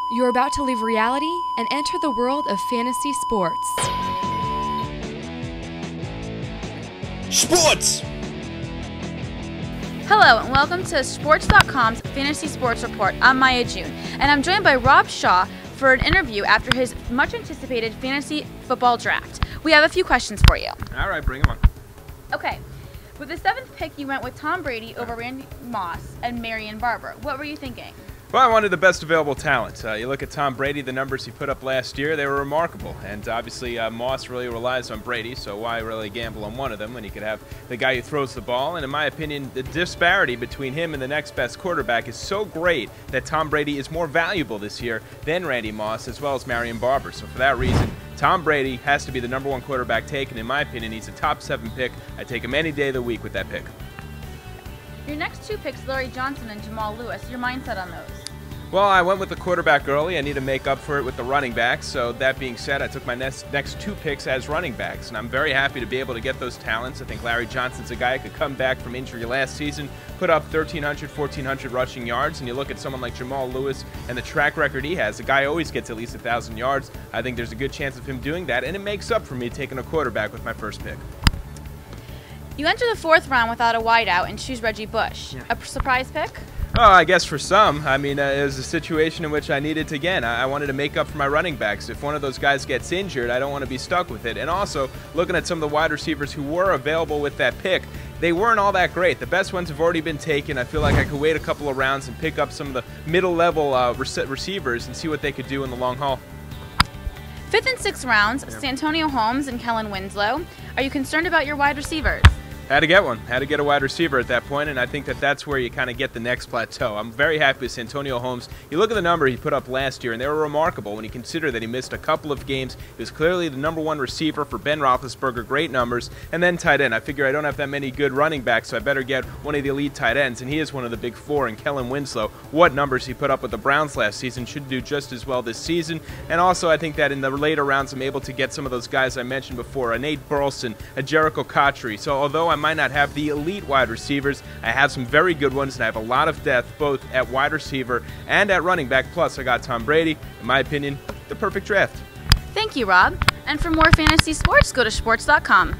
You're about to leave reality and enter the world of fantasy sports. Sports! Hello and welcome to Sports.com's Fantasy Sports Report. I'm Maya June, and I'm joined by Rob Shaw for an interview after his much-anticipated fantasy football draft. We have a few questions for you. All right, bring them on. Okay, with the 7th pick, you went with Tom Brady over Randy Moss and Marion Barber. What were you thinking? Well, I wanted the best available talent. You look at Tom Brady, the numbers he put up last year, they were remarkable. And obviously, Moss really relies on Brady, so why really gamble on one of them when you could have the guy who throws the ball? And in my opinion, the disparity between him and the next best quarterback is so great that Tom Brady is more valuable this year than Randy Moss, as well as Marion Barber. So for that reason, Tom Brady has to be the #1 quarterback taken. In my opinion, he's a top 7 pick. I take him any day of the week with that pick. Your next 2 picks, Larry Johnson and Jamal Lewis. Your mindset on those? Well, I went with the quarterback early. I need to make up for it with the running backs. So that being said, I took my next 2 picks as running backs, and I'm very happy to be able to get those talents. I think Larry Johnson's a guy who could come back from injury last season, put up 1,300, 1,400 rushing yards, and you look at someone like Jamal Lewis and the track record he has. The guy always gets at least 1,000 yards. I think there's a good chance of him doing that, and it makes up for me taking a quarterback with my first pick. You enter the 4th round without a wideout and choose Reggie Bush. Yeah. A surprise pick? Oh, I guess for some. I mean, it was a situation in which I needed to, again, I wanted to make up for my running backs. If one of those guys gets injured, I don't want to be stuck with it. And also, looking at some of the wide receivers who were available with that pick, they weren't all that great. The best ones have already been taken. I feel like I could wait a couple of rounds and pick up some of the middle-level receivers and see what they could do in the long haul. 5th and 6th rounds, Santonio Holmes and Kellen Winslow. Are you concerned about your wide receivers? Had to get one. Had to get a wide receiver at that point, and I think that that's where you kind of get the next plateau. I'm very happy with Santonio Holmes. You look at the number he put up last year, and they were remarkable when you consider that he missed a couple of games. He was clearly the #1 receiver for Ben Roethlisberger, great numbers, and then tight end. I figure I don't have that many good running backs, so I better get one of the elite tight ends, and he is one of the big 4 in Kellen Winslow. What numbers he put up with the Browns last season, should do just as well this season. And also, I think that in the later rounds, I'm able to get some of those guys I mentioned before, a Nate Burleson, a Jericho Cotchery. So although I might not have the elite wide receivers, I have some very good ones, and I have a lot of depth both at wide receiver and at running back. Plus, I got Tom Brady. In my opinion, the perfect draft. Thank you, Rob. And for more fantasy sports, go to sports.com.